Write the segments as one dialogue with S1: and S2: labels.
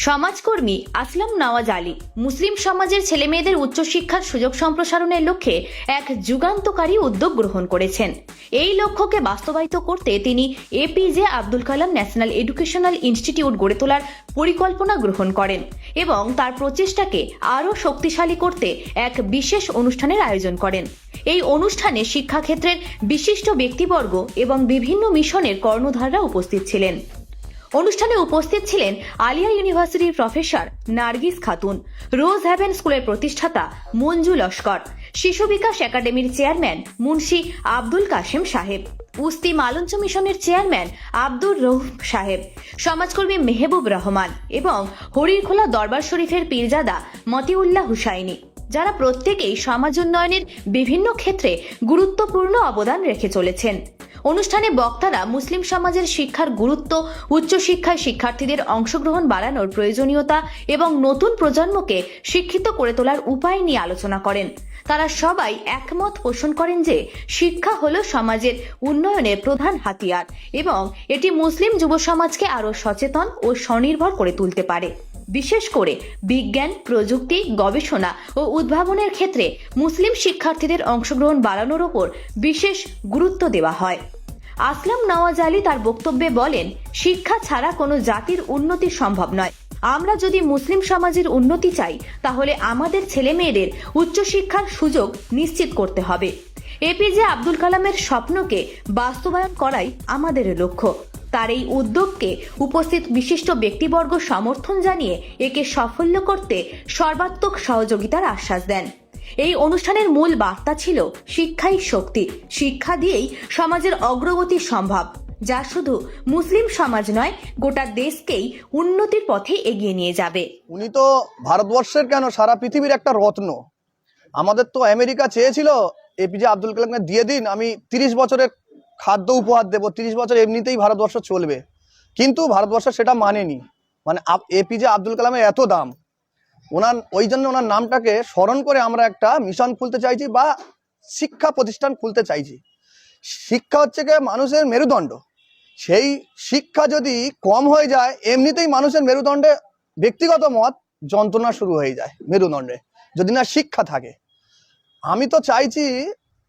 S1: সমাজকর্মী আসলাম নওয়াজ আলী মুসলিম সমাজের ছেলেমেয়েদের উচ্চশিক্ষার সুযোগ সম্প্রসারণের লক্ষ্যে এক যুগান্তকারী উদ্যোগ গ্রহণ করেছেন। এই লক্ষ্যকে বাস্তবায়িত করতে তিনি APJ Abdul Kalam national educational institute গড়ে তোলার পরিকল্পনা গ্রহণ করেন এবং তার প্রচেষ্টাকে আরও শক্তিশালী করতে এক বিশেষ অনুষ্ঠানের আয়োজন করেন। এই অনুষ্ঠানে শিক্ষাক্ষেত্রের বিশিষ্ট ব্যক্তিবর্গ এবং বিভিন্ন মিশনের কর্ণধাররা উপস্থিত ছিলেন। অনুষ্ঠানে উপস্থিত ছিলেন আলিয়া ইউনিভার্সিটির প্রফেসর নার্গিস খাতুন, রোজ হ্যাভেন স্কুলের প্রতিষ্ঠাতা মঞ্জু লস্কর, শিশু বিকাশ একাডেমির চেয়ারম্যান মুন্সি আব্দুল কাশেম সাহেব, উস্তি মালঞ্চ মিশনের চেয়ারম্যান আব্দুর রউফ সাহেব, সমাজকর্মী মেহবুব রহমান এবং হরিরখোলা দরবার শরীফের পীরজাদা মতিউল্লাহ হুসাইনি, যারা প্রত্যেকেই সমাজ উন্নয়নের বিভিন্ন ক্ষেত্রে গুরুত্বপূর্ণ অবদান রেখে চলেছেন। অনুষ্ঠানে বক্তারা মুসলিম সমাজের শিক্ষার গুরুত্ব, উচ্চশিক্ষায় শিক্ষার্থীদের অংশগ্রহণ বাড়ানোর প্রয়োজনীয়তা এবং নতুন প্রজন্মকে শিক্ষিত করে তোলার উপায় নিয়ে আলোচনা করেন। তারা সবাই একমত পোষণ করেন যে শিক্ষা হলো সমাজের উন্নয়নের প্রধান হাতিয়ার এবং এটি মুসলিম যুব সমাজকে আরও সচেতন ও স্বনির্ভর করে তুলতে পারে। বিশেষ করে বিজ্ঞান, প্রযুক্তি, গবেষণা ও উদ্ভাবনের ক্ষেত্রে মুসলিম শিক্ষার্থীদের অংশগ্রহণ বাড়ানোর ওপর বিশেষ গুরুত্ব দেওয়া হয়। আসলাম নওয়াজ আলী তার বক্তব্যে বলেন, শিক্ষা ছাড়া কোনো জাতির উন্নতি সম্ভব নয়। আমরা যদি মুসলিম সমাজের উন্নতি চাই তাহলে আমাদের ছেলে মেয়েদের উচ্চশিক্ষার সুযোগ নিশ্চিত করতে হবে। এপিজে আব্দুল কালামের স্বপ্নকে বাস্তবায়ন করাই আমাদের লক্ষ্য। তার এই উদ্যোগকে উপস্থিত বিশিষ্ট ব্যক্তিবর্গ সমর্থন জানিয়ে একে সাফল্য করতে সর্বাত্মক সহযোগিতার আশ্বাস দেন। এই অনুষ্ঠানের মূল বার্তা ছিল শিক্ষাই শক্তি, শিক্ষা দিয়েই সমাজের অগ্রগতি সম্ভব, যা শুধু মুসলিম সমাজ নয়, গোটা দেশকেই উন্নতির পথে এগিয়ে নিয়ে যাবে।
S2: উনি তো ভারতবর্ষের কেন সারা পৃথিবীর একটা রত্ন। আমাদের তো আমেরিকা চেয়েছিল এপিজে আব্দুল কালামকে দিয়ে দিন, আমি 30 বছরের খাদ্য উপহার দেবো, 30 বছর এমনিতেই ভারতবর্ষ চলবে, কিন্তু ভারতবর্ষ সেটা মানেনি। মানে এপিজে আব্দুল কালামের এত দাম, ওই জন্য ওনার নামটাকে স্মরণ করে আমরা একটা মিশন খুলতে চাইছি বা শিক্ষা প্রতিষ্ঠান খুলতে চাইছি। শিক্ষা হচ্ছে গিয়ে মানুষের মেরুদণ্ড। সেই শিক্ষা যদি কম হয়ে যায়, এমনিতেই মানুষের মেরুদণ্ডে ব্যক্তিগত মত যন্ত্রণা শুরু হয়ে যায় মেরুদণ্ডে, যদি না শিক্ষা থাকে। আমি তো চাইছি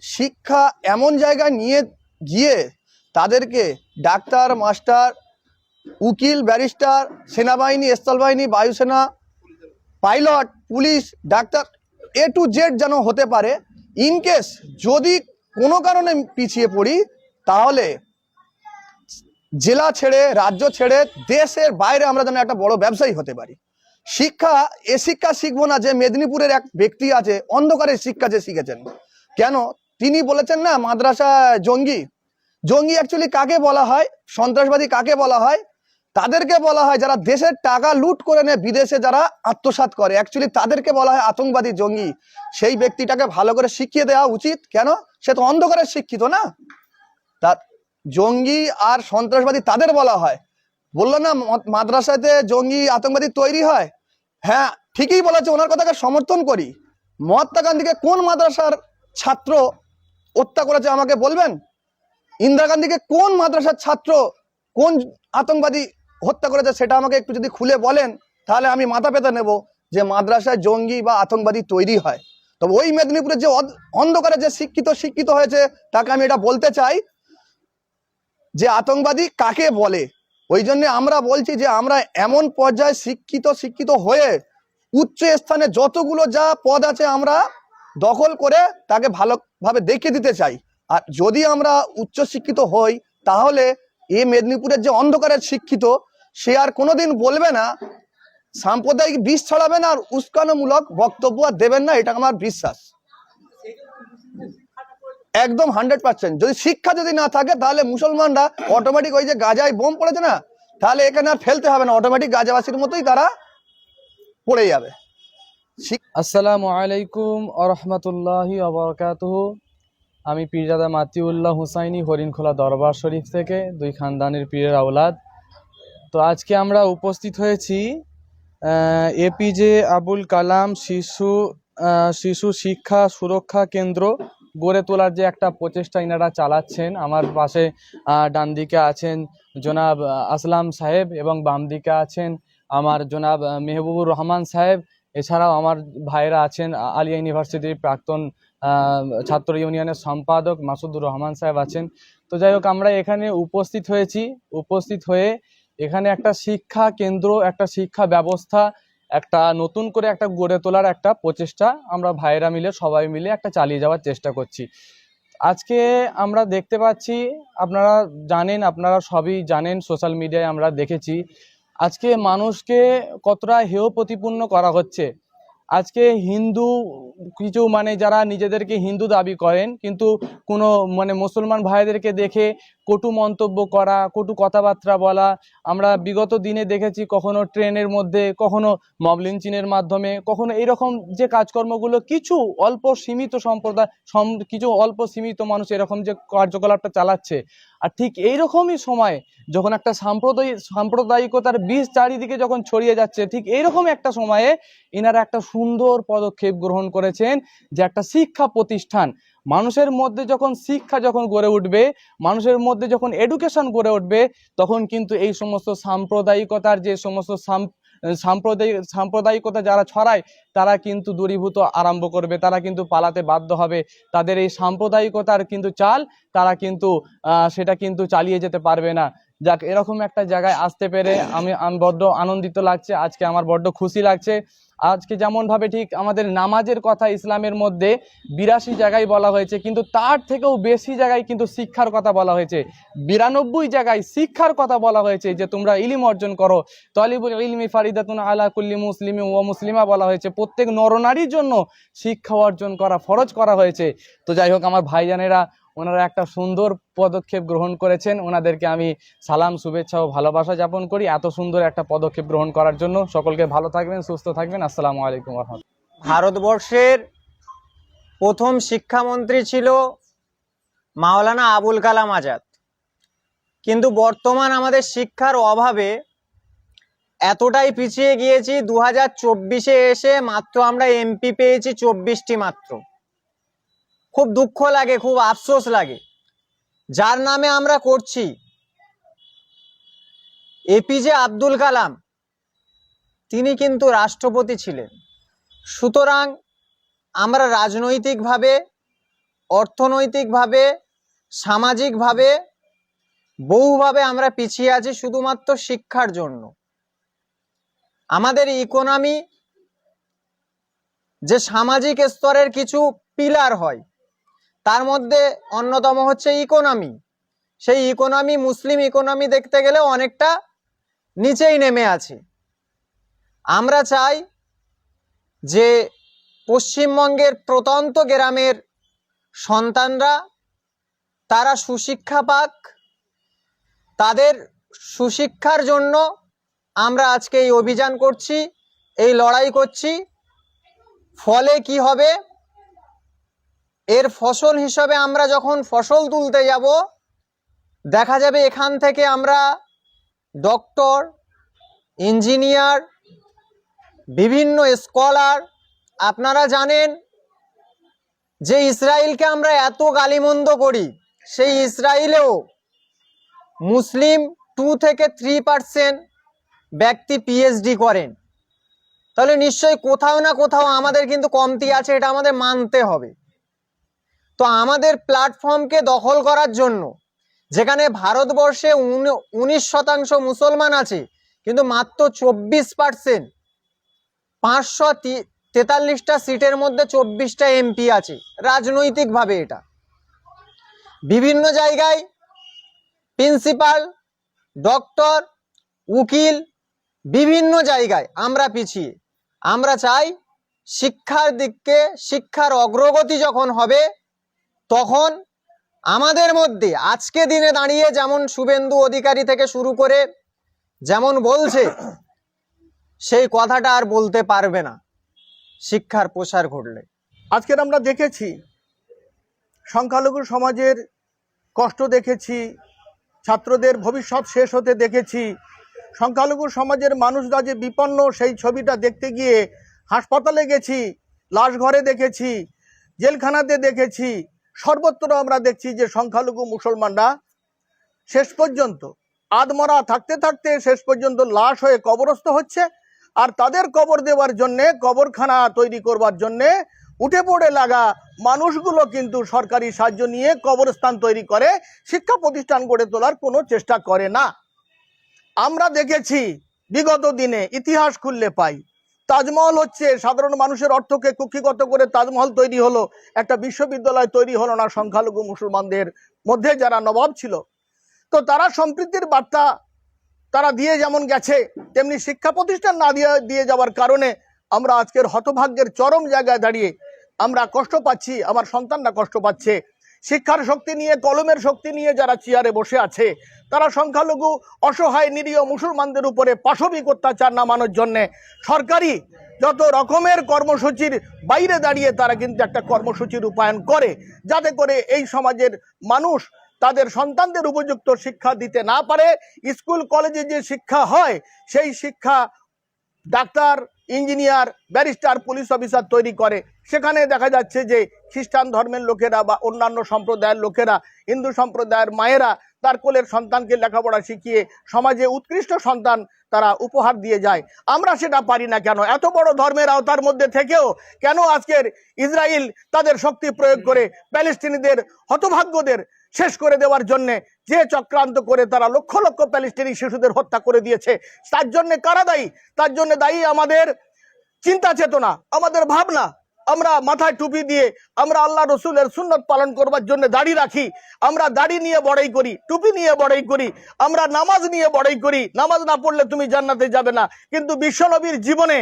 S2: শিক্ষা এমন জায়গায় নিয়ে গিয়ে তাদেরকে ডাক্তার, মাস্টার, উকিল, ব্যারিস্টার, সেনাবাহিনী, স্থলবাহিনী, বায়ুসেনা, pilot, police, doctor, A to Z যেন হতে পারে। ইনকেস যদি কোনো কারণে পিছিয়ে পড়ি তাহলে জেলা ছেড়ে, রাজ্য ছেড়ে, দেশের বাইরে আমরা যেন একটা বড় ব্যবসায়ী হতে পারি। শিক্ষা, এ শিক্ষা শিখবো না যে মেদিনীপুরের এক ব্যক্তি আছে অন্ধকারের শিক্ষা যে শিখেছেন। কেন তিনি বলেছেন না মাদ্রাসা জঙ্গি? জঙ্গি অ্যাকচুয়ালি কাকে বলা হয়? সন্ত্রাসবাদী কাকে বলা হয়? তাদেরকে বলা হয় যারা দেশের টাকা লুট করে নেয়, বিদেশে যারা আত্মসাৎ করে, অ্যাকচুয়ালি তাদেরকে বলা হয় আতঙ্কবাদী, জঙ্গি। সেই ব্যক্তিটাকে ভালো করে শিখিয়ে দেওয়া উচিত। কেন? সে তো অন্ধকারের শিক্ষিত না। তা জঙ্গি আর সন্ত্রাসবাদী তাদের বলা হয়। বললো না মাদ্রাসাতে জঙ্গি আতঙ্কবাদী তৈরি হয়। হ্যাঁ, ঠিকই বলেছে, ওনার কথাকে সমর্থন করি। মহাত্মা গান্ধীকে কোন মাদ্রাসার ছাত্র হত্যা করেছে আমাকে বলবেন? ইন্দিরা গান্ধীকে কোন মাদ্রাসার ছাত্র, কোন আতঙ্কবাদী হত্যা করেছে সেটা আমাকে একটু যদি খুলে বলেন, তাহলে আমি মাথা পেতে নেব যে মাদ্রাসায় জঙ্গি বা আতঙ্কবাদী তৈরি হয়। তবে ওই মেদিনীপুরে যে অন্ধকারে যে শিক্ষিত হয়েছে তাকে আমি এটা বলতে চাই যে আতঙ্কবাদী কাকে বলে। ওই জন্য আমরা বলছি যে আমরা এমন পর্যায়ে শিক্ষিত হয়ে উচ্চ স্থানে যতগুলো যা পদ আছে আমরা দখল করে তাকে ভালোভাবে দেখিয়ে দিতে চাই। আর যদি আমরা উচ্চ শিক্ষিত হই তাহলে এই মেদিনীপুরের যে অন্ধকারের শিক্ষিত, সে আর কোনোদিন বলবে না, সাম্প্রদায়িক বিষ ছড়াবেন আর উস্কানোমূলক বক্তব্য আর দেবেন না, এটা আমার বিশ্বাস। একদম 100%। যদি শিক্ষা যদি না থাকে তাহলে মুসলমানরা অটোমেটিক ওই যে গাজায় বোম পড়েছে না, তাহলে এখানে আর ফেলতে হবে না, অটোমেটিক গাজাবাসীর মতোই তারা পড়ে যাবে।
S3: আসসালামু আলাইকুম ওয়া রাহমাতুল্লাহি ওয়া বারাকাতুহু। আমি পীরজাদা মতিউল্লাহ হুসাইনি, হরিণখোলা দরবার শরীফ থেকে, দুই খানদানের পীরের আওলাদ। তো আজকে আমরা উপস্থিত হয়েছি এপিজে আবুল কালাম শিশু শিক্ষা সুরক্ষা কেন্দ্র গড়ে তোলার যে একটা প্রচেষ্টা ইনারা চালাচ্ছেন। আমার পাশে ডান দিকে আছেন জনাব আসলাম সাহেব এবং বাম দিকে আছেন আমার জনাব মেহবুবুর রহমান সাহেব, এছাড়াও আমার ভাইরা আছেন আলিয়া ইউনিভার্সিটির প্রাক্তন ছাত্র ইউনিয়নের সম্পাদক মাসুদুর রহমান সাহেব আছেন। তো যাই হোক, আমরা এখানে উপস্থিত হয়েছি, উপস্থিত হয়ে এখানে একটা শিক্ষা কেন্দ্র, একটা শিক্ষা ব্যবস্থা, একটা নতুন করে একটা গড়ে তোলার একটা প্রচেষ্টা আমরা ভাইয়েরা মিলে সবাই মিলে একটা চালিয়ে যাওয়ার চেষ্টা করছি। আজকে আমরা দেখতে পাচ্ছি, আপনারা জানেন, আপনারা সবই জানেন, সোশ্যাল মিডিয়ায় আমরা দেখেছি আজকে মানুষকে কতটা হেয় প্রতিপন্ন করা হচ্ছে। আজকে হিন্দু কিছু যারা নিজেদেরকে হিন্দু দাবি করেন, কিন্তু কোনো মুসলমান ভাইদেরকে দেখে কটু মন্তব্য করা, কটু কথাবার্তা বলা আমরা বিগত দিনে দেখেছি। কখনো ট্রেনের মধ্যে, কখনো মব লিঞ্চিংয়ের মাধ্যমে, কখনো এইরকম যে কাজকর্মগুলো কিছু অল্প সীমিত সম্প্রদায়, কিছু অল্প সীমিত মানুষ এরকম যে কার্যকলাপটা চালাচ্ছে। আর ঠিক এইরকমই সময় যখন একটা সাম্প্রদায়িকতার বীজ চারিদিকে যখন ছড়িয়ে যাচ্ছে, ঠিক এইরকম একটা সময়ে এনারা একটা সুন্দর পদক্ষেপ গ্রহণ করেছেন, যে একটা শিক্ষা প্রতিষ্ঠান, মানুষের মধ্যে যখন শিক্ষা যখন গড়ে উঠবে, মানুষের মধ্যে যখন এডুকেশন গড়ে উঠবে, তখন কিন্তু এই সমস্ত সাম্প্রদায়িকতার যে সমস্ত সাম্প্রদায়িকতা যারা ছড়ায় তারা কিন্তু দূরীভূত আরম্ভ করবে, তারা কিন্তু পালাতে বাধ্য হবে। তাদের এই সাম্প্রদায়িকতার কিন্তু চাল তারা কিন্তু সেটা কিন্তু চালিয়ে যেতে পারবে না। যাক, এরকম একটা জায়গায় আসতে পেরে আমি বড্ড আনন্দিত লাগছে, আজকে আমার বড্ড খুশি লাগছে। আজকে যেমনভাবে ঠিক আমাদের নামাজের কথা ইসলামের মধ্যে 82 জায়গায় বলা হয়েছে, কিন্তু তার থেকেও বেশি জায়গায় কিন্তু শিক্ষার কথা বলা হয়েছে। 92 জায়গায় শিক্ষার কথা বলা হয়েছে, যে তোমরা ইলম অর্জন করো। তালিবুল ইলমি ফারিদাতুন আলা কুল্লি মুসলিমি ওয়া মুসলিমা বলা হয়েছে। প্রত্যেক নরনারীর জন্য শিক্ষা অর্জন করা ফরজ করা হয়েছে। তো যাই হোক, আমার ভাইজানেরা ওনারা একটা সুন্দর পদক্ষেপ গ্রহণ করেছেন, ওনাদেরকে আমি সালাম, শুভেচ্ছা ও ভালোবাসা জ্ঞাপন করি এত সুন্দর একটা পদক্ষেপ গ্রহণ করার জন্য। সকলকে ভালো থাকবেন, সুস্থ থাকবেন। আসসালামু আলাইকুম ওয়া রাহমাতুল্লাহ।
S4: ভারতবর্ষের প্রথম শিক্ষামন্ত্রী ছিল মাওলানা আবুল কালাম আজাদ, কিন্তু বর্তমান আমাদের শিক্ষার অভাবে এতটাই পিছিয়ে গিয়েছি, 2024-এ এসে মাত্র আমরা এমপি পেয়েছি 24টি মাত্র। খুব দুঃখ লাগে, খুব আফসোস লাগে। যার নামে আমরা করছি, এপিজে আব্দুল কালাম, তিনি কিন্তু রাষ্ট্রপতি ছিলেন। সুতরাং আমরা রাজনৈতিকভাবে, অর্থনৈতিকভাবে, সামাজিকভাবে বহুভাবে আমরা পিছিয়ে আছি শুধুমাত্র শিক্ষার জন্য। আমাদের ইকোনমি, যে সামাজিক স্তরের কিছু পিলার হয়, তার মধ্যে অন্যতম হচ্ছে ইকোনমি। সেই ইকোনমি, মুসলিম ইকোনমি দেখতে গেলে অনেকটা নিচেই নেমে আছে। আমরা চাই যে পশ্চিমবঙ্গের প্রত্যন্ত গ্রামের সন্তানরা তারা সুশিক্ষা পাক। তাদের সুশিক্ষার জন্য আমরা আজকে এই অভিযান করছি, এই লড়াই করছি। ফলে কি হবে, এর ফসল হিসাবে আমরা যখন ফসল তুলতে যাব, দেখা যাবে এখান থেকে আমরা ডক্টর, ইঞ্জিনিয়ার, বিভিন্ন স্কলার। আপনারা জানেন যে ইসরায়েলকে আমরা এত গালিমন্দ করি, সেই ইসরায়েলেও মুসলিম 2 থেকে 3% ব্যক্তি পিএইচডি করেন। তাহলে নিশ্চয়ই কোথাও না কোথাও আমাদের কিন্তু কমতি আছে, এটা আমাদের মানতে হবে। তো আমাদের প্ল্যাটফর্মকে দখল করার জন্য, যেখানে ভারতবর্ষে 19% মুসলমান আছে, কিন্তু মাত্র 24%, 543টা সিটের মধ্যে 24টা এমপি আছে। রাজনৈতিকভাবে এটা বিভিন্ন জায়গায় প্রিন্সিপাল, ডক্টর, উকিল, বিভিন্ন জায়গায় আমরা পিছিয়ে। আমরা চাই শিক্ষার দিককে, শিক্ষার অগ্রগতি যখন হবে, তখন আমাদের মধ্যে আজকে দিনে দাঁড়িয়ে যেমন শুভেন্দু অধিকারী থেকে শুরু করে যেমন বলছে, সেই কথাটা আর বলতে পারবে না শিক্ষার প্রসার ঘটলে।
S2: আজকের আমরা দেখেছি সংখ্যালঘু সমাজের কষ্ট দেখেছি, ছাত্রদের ভবিষ্যৎ শেষ হতে দেখেছি। সংখ্যালঘু সমাজের মানুষরা যে বিপন্ন, সেই ছবিটা দেখতে গিয়ে হাসপাতালে গেছি, লাশ ঘরে দেখেছি, জেলখানাতে দেখেছি। সর্বত্র আমরা দেখছি যে সংখ্যালঘু মুসলমানরা শেষ পর্যন্ত আধমরা থাকতে থাকতে শেষ পর্যন্ত লাশ হয়ে কবরস্থ হচ্ছে। আর তাদের কবর দেওয়ার জন্যে, কবরখানা তৈরি করবার জন্যে উঠে পড়ে লাগা মানুষগুলো কিন্তু সরকারি সাহায্য নিয়ে কবরস্থান তৈরি করে, শিক্ষা প্রতিষ্ঠান গড়ে তোলার কোনো চেষ্টা করে না। আমরা দেখেছি বিগত দিনে, ইতিহাস খুললে পাই, তাজমহল হচ্ছে সাধারণ মানুষের অর্থকে কুক্ষিগত করে তাজমহল তৈরি হলো, একটা বিশ্ববিদ্যালয় তৈরি হলো না সংখ্যালঘু মুসলমানদের মধ্যে যারা নবাব ছিল। তো তারা সম্প্রীতির বার্তা তারা দিয়ে যেমন গেছে, তেমনি শিক্ষা প্রতিষ্ঠান না দিয়ে যাওয়ার কারণে আমরা আজকের হতভাগ্যের চরম জায়গায় দাঁড়িয়ে আমরা কষ্ট পাচ্ছি, আমার সন্তানরা কষ্ট পাচ্ছে। শিক্ষার শক্তি নিয়ে, কলমের শক্তি নিয়ে যারা চেয়ারে বসে আছে, তারা সংখ্যালঘু অসহায় নিরীহ মুসলমানদের উপরে পাশবিক অত্যাচার নামানোর জন্যে সরকারি যত রকমের কর্মসূচির বাইরে দাঁড়িয়ে তারা কিন্তু একটা কর্মসূচি রূপায়ণ করে, যাতে করে এই সমাজের মানুষ তাদের সন্তানদের উপযুক্ত শিক্ষা দিতে না পারে। স্কুল কলেজে যে শিক্ষা হয়, সেই শিক্ষা doctor, engineer, barrister, police officer তৈরি করে। সেখানে দেখা যাচ্ছে যে খ্রিস্টান ধর্মের লোকেরা বা অন্যান্য সম্প্রদায়ের লোকেরা, হিন্দু সম্প্রদায়ের মায়েরা তার কোলের সন্তানকে লেখাপড়া শিখিয়ে সমাজে উৎকৃষ্ট সন্তান তারা উপহার দিয়ে যায়। আমরা সেটা পারি না কেন? এত বড় ধর্মের আওতার মধ্যে থেকেও কেন আজকের ইসরায়েল তাদের শক্তি প্রয়োগ করে প্যালেস্টিনিদের, হতভাগ্যদের শেষ করে দেওয়ার জন্যে যে চক্রান্ত করে তারা লক্ষ লক্ষ প্যালেস্টিনি শিশুদের হত্যা করে দিয়েছে, তার জন্য কারা দায়ী? তার জন্য দায়ী আমাদের চিন্তা চেতনা, আমাদের ভাবনা। আমরা মাথায় টুপি দিয়ে আমরা আল্লাহ রসুলের সুন্নত পালন করবার জন্য দাড়ি রাখি, আমরা দাড়ি নিয়ে বড়াই করি, টুপি নিয়ে বড়াই করি, আমরা নামাজ নিয়ে বড়াই করি, নামাজ না পড়লে তুমি জান্নাতে যাবে না। কিন্তু বিশ্বনবীর জীবনে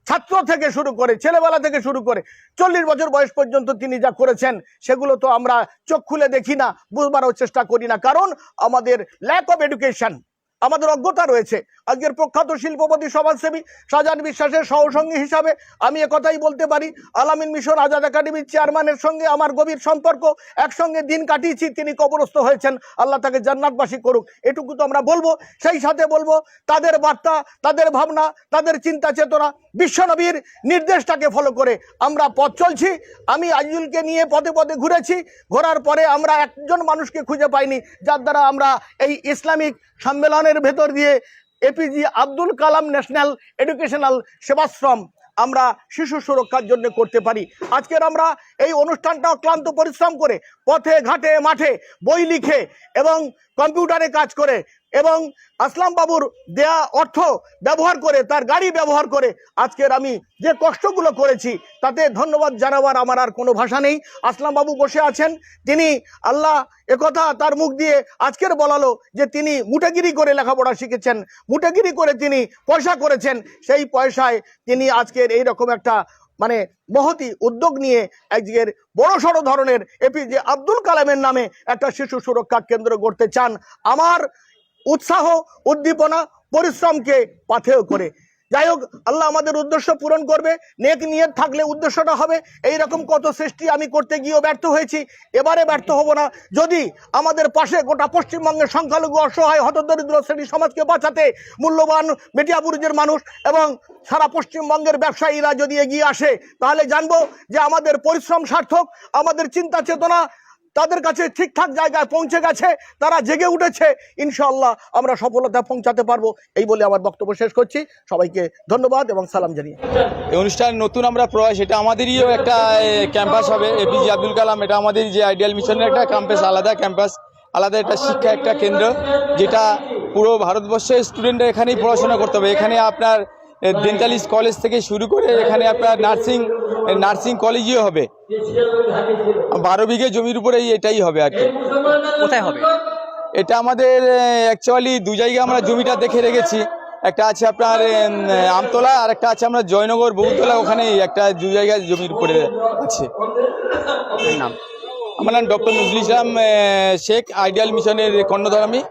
S2: ছাত্র থেকে শুরু করে, ছেলেবেলা থেকে শুরু করে 40 বছর বয়স পর্যন্ত তিনি যা করেছেন, সেগুলো তো আমরা চোখ খুলে দেখি না, বুঝবারও চেষ্টা করি না, কারণ আমাদের ল্যাক অফ এডুকেশন, আমাদের অজ্ঞতা রয়েছে। আজকের প্রখ্যাত শিল্পপতি সমাজসেবী শাহজাহান বিশ্বাসের সহসঙ্গী হিসাবে আমি একথাই বলতে পারি, আলামিন মিশন আজাদ একাডেমির চেয়ারম্যানের সঙ্গে আমার গভীর সম্পর্ক, একসঙ্গে দিন কাটিয়েছি। তিনি কবরস্থ হয়েছেন, আল্লাহ তাকে জান্নাতবাসী করুক, এটুকু তো আমরা বলবো। সেই সাথে বলবো তাদের বার্তা, তাদের ভাবনা, তাদের চিন্তা চেতনা, বিশ্বনবীর নির্দেশটাকে ফলো করে আমরা পথ চলছি। আমি আজিজুলকে নিয়ে পদে পদে ঘুরেছি, ঘোরার পরে আমরা একজন মানুষকে খুঁজে পাইনি যার দ্বারা আমরা এই ইসলামিক সম্মেলনের ভেতর দিয়ে APJ Abdul Kalam national educational Sevashram আমরা শিশু সুরক্ষার জন্য করতে পারি। আজকের আমরা এই অনুষ্ঠানটা ক্লান্ত পরিশ্রম করে পথে ঘাটে মাঠে বই লিখে এবং কম্পিউটারে কাজ করে এবং আসলাম বাবুর দেয়া অর্থ ব্যবহার করে, তার গাড়ি ব্যবহার করে আজকের আমি যে কষ্টগুলো করেছি, তাতে ধন্যবাদ জানাবার আমার আর কোনো ভাষা নেই। আসলাম বাবু বসে আছেন, তিনি আল্লাহ একথা তার মুখ দিয়ে আজকের বলালো যে তিনি মুটেগিরি করে লেখাপড়া শিখেছেন, মুটেগিরি করে তিনি পয়সা করেছেন, সেই পয়সায় তিনি আজকের এইরকম একটা মানে মহতি উদ্যোগ নিয়ে আজকের বড়সড় ধরনের এপিজে আব্দুল কালামের নামে একটা শিশু সুরক্ষা কেন্দ্র গড়তে চান। আমার উৎসাহ, উদ্দীপনা, পরিশ্রমকে পাথেয় করে। যাই হোক, আল্লাহ আমাদের উদ্দেশ্য পূরণ করবে। নেক নিয়ত থাকলে উদ্দেশ্যটা হবে। এই রকম কত সৃষ্টি আমি করতে গিয়েও ব্যর্থ হয়েছি, এবারে ব্যর্থ হব না। যদি আমাদের পাশে গোটা পশ্চিমবঙ্গের সংখ্যালঘু অসহায় হতদরিদ্র শ্রেণী সমাজকে বাঁচাতে মূল্যবান মেটিয়াবুরুজের মানুষ এবং সারা পশ্চিমবঙ্গের ব্যবসায়ীরা যদি এগিয়ে আসে, তাহলে জানবো যে আমাদের পরিশ্রম সার্থক, আমাদের চিন্তা চেতনা তাদের কাছে ঠিকঠাক জায়গায় পৌঁছে গেছে, তারা জেগে উঠেছে। ইনশাআল্লাহ আমরা সফলতা পৌঁছাতে পারবো। এই বলে আমার বক্তব্য শেষ করছি। সবাইকে ধন্যবাদ এবং সালাম জানিয়ে
S3: এই অনুষ্ঠান নতুন আমরা প্রয়াস, এটা আমাদেরইও একটা ক্যাম্পাস হবে এপিজে আব্দুল কালাম। এটা আমাদের যে আইডিয়াল মিশনের একটা ক্যাম্পাস, আলাদা ক্যাম্পাস, আলাদা একটা শিক্ষা একটা কেন্দ্র, যেটা পুরো ভারতবর্ষের স্টুডেন্টরা এখানেই পড়াশোনা করতে হবে। এখানে আপনার ডেন্টালিস্ট কলেজ থেকে শুরু করে এখানে আপনার নার্সিং কলেজও হবে। 12 বিঘে জমির উপরে এটাই হবে আর কি।
S4: কোথায় হবে
S3: এটা? আমাদের অ্যাকচুয়ালি 2 জায়গায় আমরা জমিটা দেখে রেখেছি। একটা আছে আপনার আমতলা, আর একটা আছে আমরা জয়নগর বহুতলা, ওখানে একটা 2 জায়গায় জমির উপরে আছে।
S4: নাম?
S3: আমার নাম ডক্টর নজরুল ইসলাম শেখ, আইডিয়াল মিশনের কর্ণধার আমি।